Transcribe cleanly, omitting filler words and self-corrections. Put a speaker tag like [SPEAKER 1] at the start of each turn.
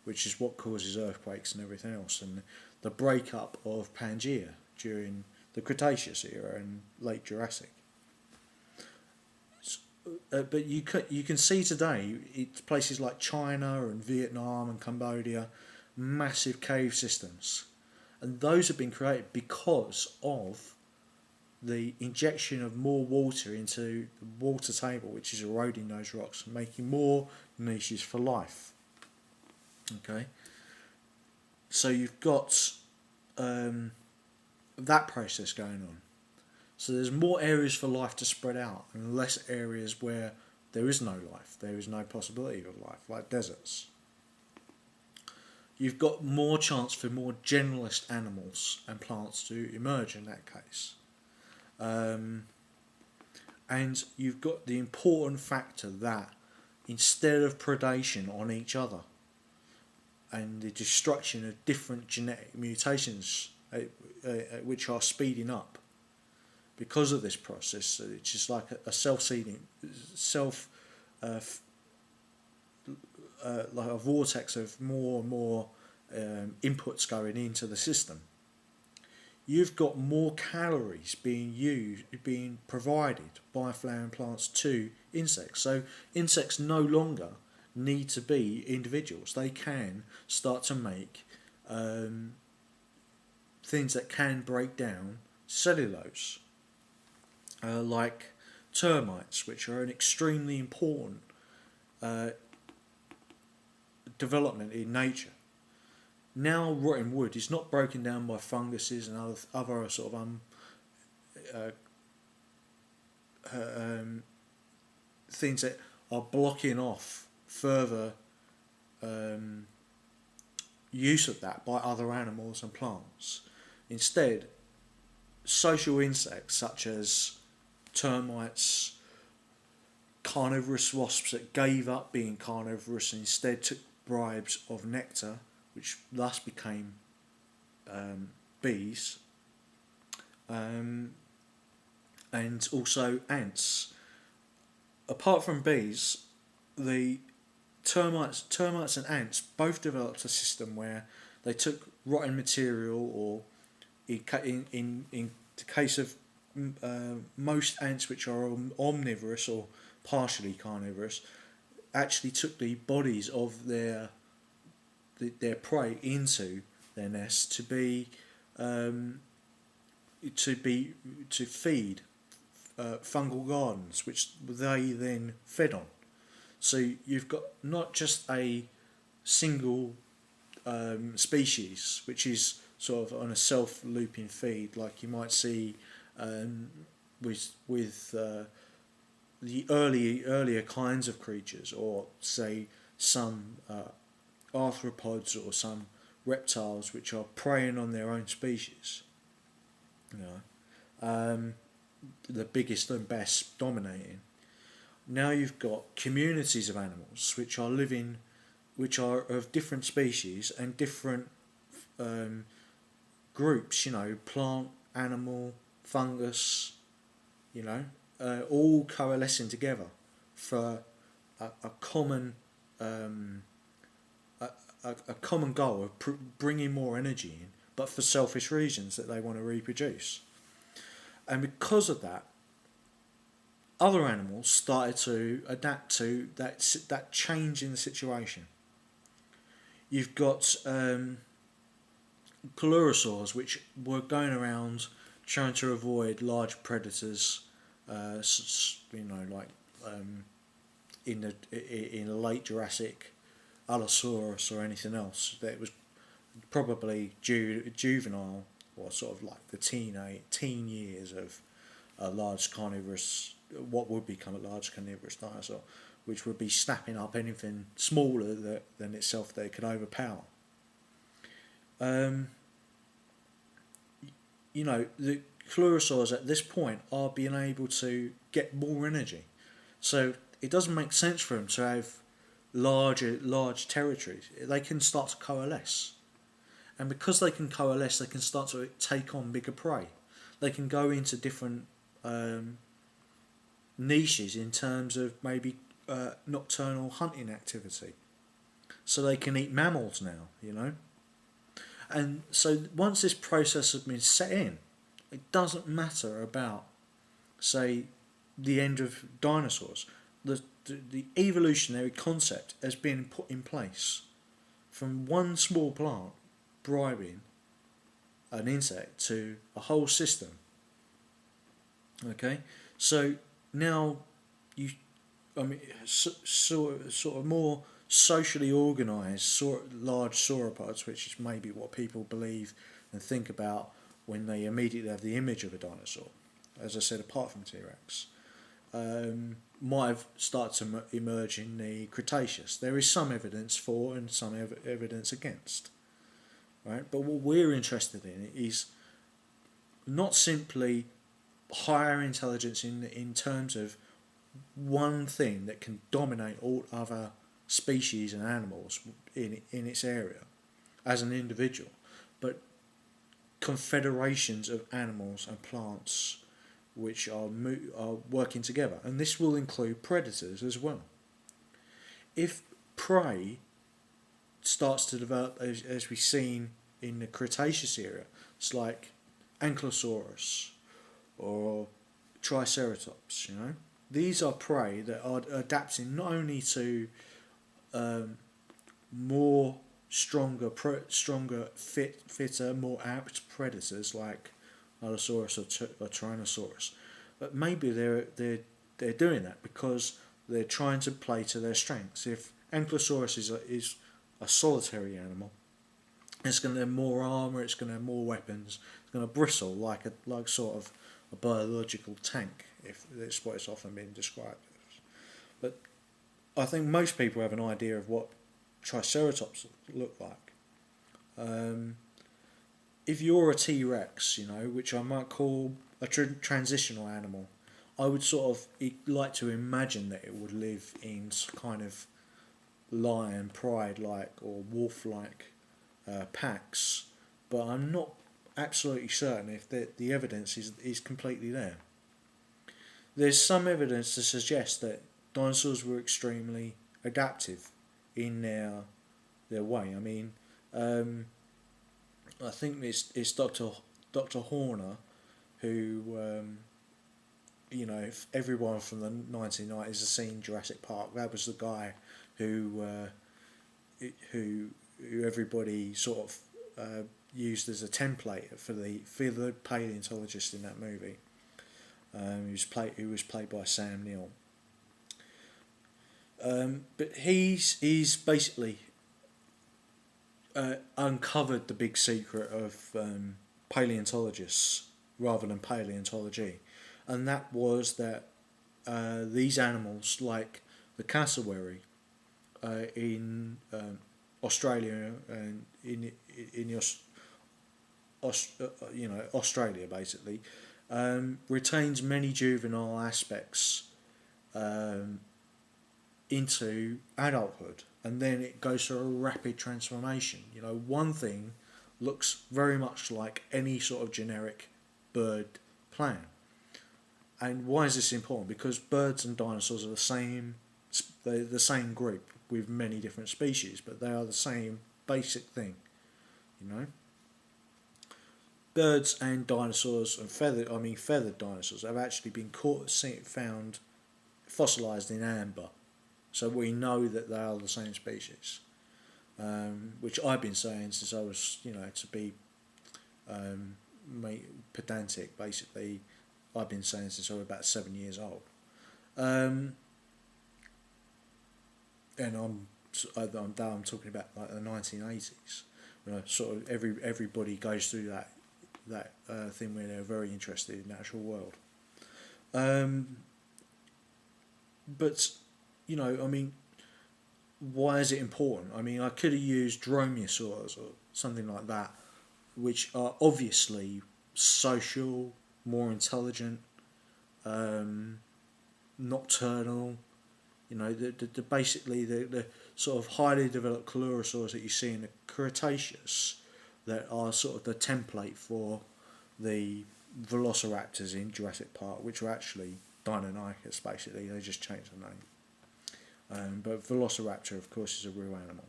[SPEAKER 1] which is what causes earthquakes and everything else, and the breakup of Pangaea during the Cretaceous era and late Jurassic. But you can see today, it's places like China and Vietnam and Cambodia, massive cave systems, and those have been created because of the injection of more water into the water table, which is eroding those rocks and making more niches for life. Okay, so you've got that process going on. So there's more areas for life to spread out and less areas where there is no life, there is no possibility of life, like deserts. You've got more chance for more generalist animals and plants to emerge in that case. And you've got the important factor that instead of predation on each other and the destruction of different genetic mutations which are speeding up because of this process, it's just like a self-seeding, like a vortex of more and more inputs going into the system. You've got more calories being provided by flowering plants to insects. So insects no longer need to be individuals. They can start to make things that can break down cellulose, like termites, which are an extremely important development in nature. Now rotten wood is not broken down by funguses and other sort of things that are blocking off further use of that by other animals and plants. Instead, social insects such as termites, carnivorous wasps that gave up being carnivorous and instead took bribes of nectar, which thus became bees, and also ants. Apart from bees, the termites and ants both developed a system where they took rotten material, or in the case of most ants which are omnivorous or partially carnivorous, actually took the bodies of their prey into their nests to feed fungal gardens, which they then fed on. So you've got not just a single species which is sort of on a self-looping feed like you might see with the earlier kinds of creatures, or say some arthropods or some reptiles which are preying on their own species. The biggest and best dominating. Now you've got communities of animals which are of different species and different groups, plant, animal, fungus, all coalescing together for a common a common goal of bringing more energy in, but for selfish reasons that they want to reproduce. And because of that, other animals started to adapt to that change in the situation. You've got Dinosaurs, which were going around trying to avoid large predators, like in the late Jurassic, Allosaurus or anything else that was probably juvenile, or sort of like the teen years of a large carnivorous, what would become a large carnivorous dinosaur, which would be snapping up anything smaller than itself that it could overpower. The Dinosaurs at this point are being able to get more energy, so it doesn't make sense for them to have large territories. They can start to coalesce, and because they can coalesce, they can start to take on bigger prey. They can go into different niches in terms of maybe nocturnal hunting activity. so they can eat mammals now, you know. And so once this process has been set in, it doesn't matter about, say, the end of dinosaurs. The evolutionary concept has been put in place from one small plant bribing an insect to a whole system. Okay, so now you, I mean, sort of more socially organised, large sauropods, which is maybe what people believe and think about when they immediately have the image of a dinosaur. As I said, apart from T-Rex, might have started to emerge in the Cretaceous. There is some evidence for and some evidence against, right? But what we're interested in is not simply higher intelligence in terms of one thing that can dominate all other species and animals in its area as an individual, but confederations of animals and plants which are working together, and this will include predators as well. If prey starts to develop as we've seen in the Cretaceous era, it's like Ankylosaurus or Triceratops, you know. These are prey that are adapting not only to more stronger, fitter, more apt predators like Allosaurus or Tyrannosaurus, but maybe they're doing that because they're trying to play to their strengths. If Ankylosaurus is a solitary animal, it's going to have more armor, it's going to have more weapons, it's going to bristle like sort of a biological tank, if that's what it's often been described as. But I think most people have an idea of what Triceratops look like. If you're a T-Rex, you know, which I might call a transitional animal, I would sort of like to imagine that it would live in kind of lion, pride-like or wolf-like packs, but I'm not absolutely certain if the evidence is completely there. There's some evidence to suggest that dinosaurs were extremely adaptive in their way. I mean, I think it's Dr. Horner who, you know, if everyone from the 1990s has seen Jurassic Park, that was the guy who everybody sort of used as a template for the paleontologist in that movie. Who was played by Sam Neill. But he's basically uncovered the big secret of paleontologists rather than paleontology, and that was that these animals, like the cassowary in Australia and in Australia basically, retains many juvenile aspects into adulthood, and then it goes through a rapid transformation. You know, one thing looks very much like any sort of generic bird plan. And why is this important? Because birds and dinosaurs are they're the same group with many different species, but they are the same basic thing, you know. Birds and dinosaurs and feathered dinosaurs have actually been found fossilised in amber, so we know that they are the same species, which I've been saying since I was, you know, to be pedantic, basically, I've been saying since I was about 7 years old. And I'm talking about like the 1980s. You know, sort of everybody goes through that thing where they're very interested in the natural world. But, you know, I mean, why is it important? I mean, I could have used dromaeosaurs or something like that, which are obviously social, more intelligent, nocturnal. You know, basically the sort of highly developed coelurosaurs that you see in the Cretaceous that are sort of the template for the velociraptors in Jurassic Park, which were actually Deinonychus, basically. They just changed the name. But Velociraptor, of course, is a real animal.